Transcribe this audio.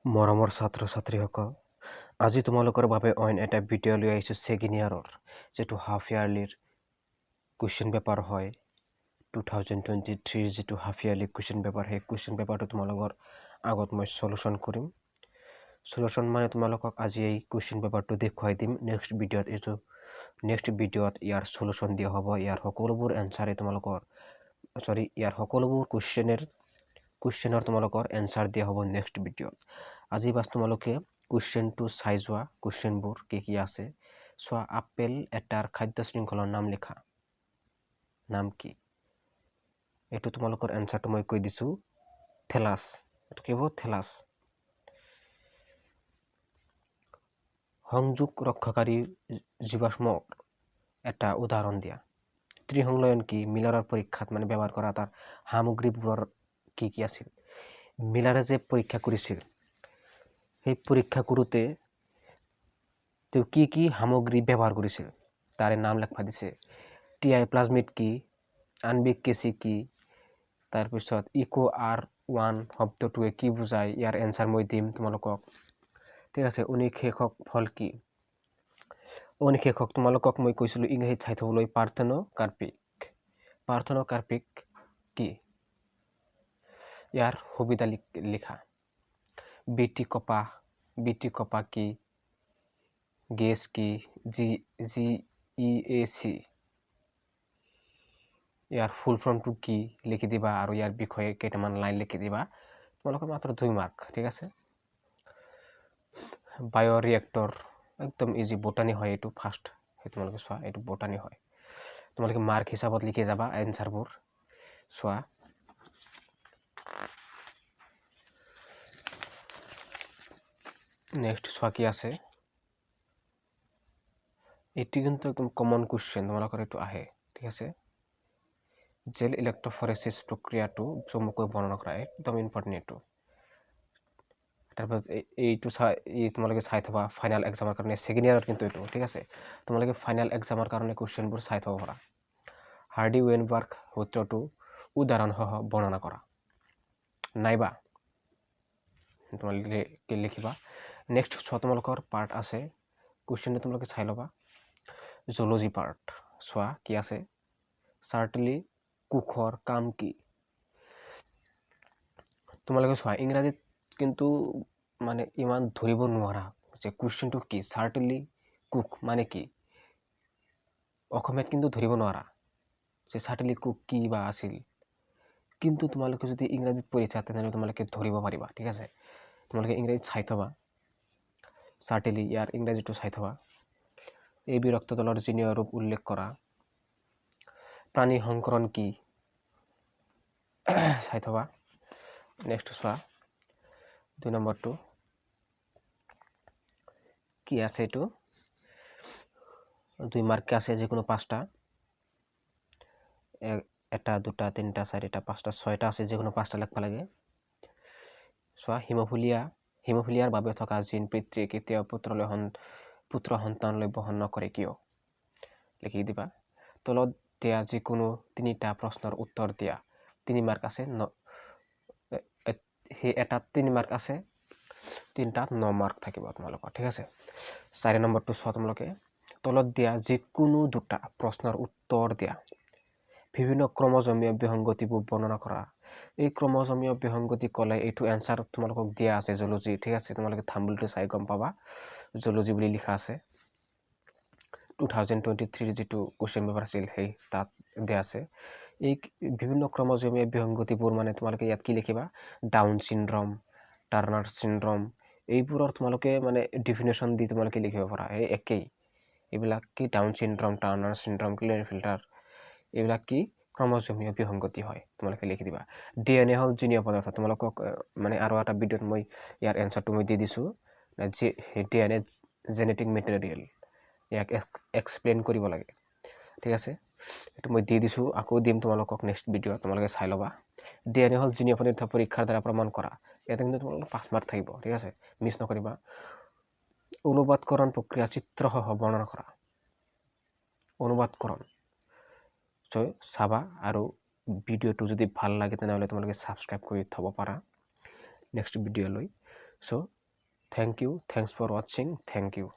মৰমৰ ছাত্ৰ ছাত্ৰীসকল, আজি তোমালোকৰ বাবে অইন এটা ভিডিঅ' লৈ আহিছোঁ ছেকেণ্ড ইয়াৰৰ যিটো হাফ ইয়াৰলিৰ কুৱেশ্যন পেপাৰ হয় 2023 যিটো হাফ ইয়াৰলি কুৱেশ্যন পেপাৰ, সেই কুৱেশ্যন পেপাৰটো তোমালোকৰ আগত মই সলিউশ্যন কৰিম। সলিউশ্যন মানে তোমালোকক আজি এই কুৱেশ্যন পেপাৰটো দেখুৱাই দিম। নেক্সট ভিডিঅ'ত ইয়াৰ সলিউশ্যন দিয়া হ'ব। ইয়াৰ সকলোবোৰ এনচাৰে তোমালোকৰ ইয়াৰ সকলোবোৰ কুৱেশ্যনৰ তোমালোকৰ এনচাৰ দিয়া হ'ব নেক্সট ভিডিঅ'ত। আজি বাছ তোমালোকে কুৱেশ্যনটো চাই যোৱা, কুৱেশ্যনবোৰ কি আছে চোৱা। আপেল এটাৰ খাদ্য শৃংখলৰ নাম লিখা। নাম কি? এইটো তোমালোকৰ এনচাৰটো মই কৈ দিছোঁ, থেলাছ। এইটো কি হ'ব? থেলাছ। সংযোগ ৰক্ষাকাৰী জীৱাশ্মৰ এটা উদাহৰণ দিয়া। ত্ৰিসংলয়ন কি? মিলাৰৰ পৰীক্ষাত মানে ব্যৱহাৰ কৰা তাৰ সামগ্ৰীবোৰৰ কি আছিল? মিলাৰে যে পৰীক্ষা কৰিছিল, সেই পৰীক্ষা কৰোঁতে তেওঁ কি সামগ্ৰী ব্যৱহাৰ কৰিছিল তাৰে নাম লিখবা দিছে। TI প্লাজমিড কি? আণৱিক কেঁচি কি? তাৰপিছত EcoR1 শব্দটোৱে কি বুজায়? ইয়াৰ এনচাৰ মই দিম তোমালোকক। ঠিক আছে। অনিষেধক ফল কি? অনিষেধক তোমালোকক মই কৈছিলোঁ ইংৰাজীত চাই থবলৈ পাৰ্থেনোকাৰ্পিক। পাৰ্থেনোকাৰ্পিক কি? ইয়াৰ সুবিধা লিখা। বিটি কপাহ কি? গেছ কি? GEAC। ইয়াৰ ফুল ফৰ্মটো কি লিখি দিবা আৰু ইয়াৰ বিষয়ে কেইটামান লাইন লিখি দিবা। তোমালোকৰ মাত্ৰ 2 মাৰ্ক। ঠিক আছে। বায়'ৰিয়েক্টৰ একদম ইজি, বটানী হয় এইটো। ফাৰ্ষ্ট সেই তোমালোকে চোৱা, এইটো বটানী হয়। তোমালোকে মাৰ্ক হিচাপত লিখি যাবা এনচাৰবোৰ। চোৱা, নেক্সট চোৱা কি আছে। এইটো কিন্তু একদম কমন কুৱেশ্যন, তোমালোকৰ এইটো আহে। ঠিক আছে। জেল ইলেক্ট্ৰফৰেচিছ প্ৰক্ৰিয়াটো চমুকৈ বৰ্ণনা কৰা, একদম ইম্পৰ্টেণ্ট এইটো। তাৰপিছত এইটো তোমালোকে চাই থবা ফাইনেল এক্সামৰ কাৰণে, ছেকেণ্ড ইয়াৰত কিন্তু এইটো। ঠিক আছে। তোমালোকে ফাইনেল এক্সামৰ কাৰণে কুৱেশ্যনবোৰ চাই থব পাৰা। হাৰ্ডি ৱেইনবাৰ্গ সূত্ৰটো উদাহৰণসহ বৰ্ণনা কৰা। নাইবা তোমালোকে লিখিবা। নেক্সট চোৱা, তোমালোকৰ পাৰ্ট আছে কুৱেশ্যনটো তোমালোকে চাই ল'বা। জুলজি পাৰ্ট চোৱা কি আছে। চাৰ্টলি কোষৰ কাম কি? তোমালোকে চোৱা, ইংৰাজীত কিন্তু মানে ইমান ধৰিব নোৱাৰা যে কুৱেশ্যনটো কি। চাৰ্টলি কোষ মানে কি? অসমীয়াত কিন্তু ধৰিব নোৱাৰা যে চাৰ্টলি কোষ কি বা আছিল। কিন্তু তোমালোকে যদি ইংৰাজীত পঢ়িছা তেনেহ'লে তোমালোকে ধৰিব পাৰিবা। ঠিক আছে। তোমালোকে ইংৰাজীত চাই থবা চাৰ্টেলি, ইয়াৰ ইংৰাজীটো চাই থবা। এই বিৰক্ত দলৰ জিনীয় ৰূপ উল্লেখ কৰা। প্ৰাণী সংকৰণ কি? চাই থবা। নেক্সট চোৱা 2 নম্বৰটো কি আছে। এইটো 2 মাৰ্ক আছে, যিকোনো 5টা। 1, 2, 3, 4, 5, 6টা আছে, যিকোনো 5টা লিখব লাগে। চোৱা, হিমোফিলিয়াৰ বাবে থকা জিন পিতৃয়ে কেতিয়াও পুত্ৰ সন্তানলৈ বহন নকৰে কিয়? লিখি দিবা। তলত দিয়া যিকোনো 3টা প্ৰশ্নৰ উত্তৰ দিয়া। 3 মাৰ্ক আছে, সেই এটাত 3 মাৰ্ক আছে, 3টাত 9 মাৰ্ক থাকিব তোমালোকৰ। ঠিক আছে। 4 নম্বৰটো চোৱা তোমালোকে। তলত দিয়া যিকোনো 2টা প্ৰশ্নৰ উত্তৰ দিয়া। বিভিন্ন ক্ৰমজমীয় বিসংগতিবোৰ বৰ্ণনা কৰা। এই ক্ৰমজমীয় বিসংগতি ক'লে এইটো এনচাৰ তোমালোকক দিয়া আছে জুলজি। ঠিক আছে। তোমালোকে থাম্বনেইলটো চাই গম পাবা জুলজি বুলি লিখা আছে। 2023 যিটো কুৱেশ্যন পেপাৰ আছিল সেই তাত দিয়া আছে। এই বিভিন্ন ক্ৰমজমীয় বিসংগতিবোৰ মানে তোমালোকে ইয়াত কি লিখিবা? ডাউন চিনড্ৰম, টাৰ্নাৰ চিনড্ৰম, এইবোৰৰ তোমালোকে মানে ডিফিনেশ্যন দি তোমালোকে লিখিব পাৰা। এই একেই এইবিলাক কি? ডাউন চিনড্ৰম, টাৰ্নাৰ চিনড্ৰম, ক্লিয়াৰফিল্টাৰ, এইবিলাক কি? ক্ৰমজমীয় বিসংগতি হয়। তোমালোকে লিখি দিবা। DNA হ'ল জিনীয় পদাৰ্থ। তোমালোকক মানে আৰু এটা ভিডিঅ'ত মই ইয়াৰ এনচাৰটো মই দি দিছোঁ। DNA জেনেটিক মেটেৰিয়েল, ইয়াক এক্সপ্লেইন কৰিব লাগে। ঠিক আছে। এইটো মই দি দিছোঁ, আকৌ দিম তোমালোকক নেক্সট ভিডিঅ'ত। তোমালোকে চাই ল'বা। DNA হ'ল জিনীয় পদাৰ্থ পৰীক্ষাৰ দ্বাৰা প্ৰমাণ কৰা। ইয়াতে কিন্তু তোমালোকৰ 5 মাৰ্ক থাকিব। ঠিক আছে। মিছ নকৰিবা। অনুবাদকৰণ প্ৰক্ৰিয়া চিত্ৰসহ বৰ্ণনা কৰা। অনুবাদকৰণ চাবা, আৰু ভিডিঅ'টো যদি ভাল লাগে তেনেহ'লে তোমালোকে ছাবস্ক্ৰাইব কৰি থ'ব পাৰা নেক্সট ভিডিঅ'লৈ। So' thank you, thanks for ৱাটছিং, থেংক ইউ।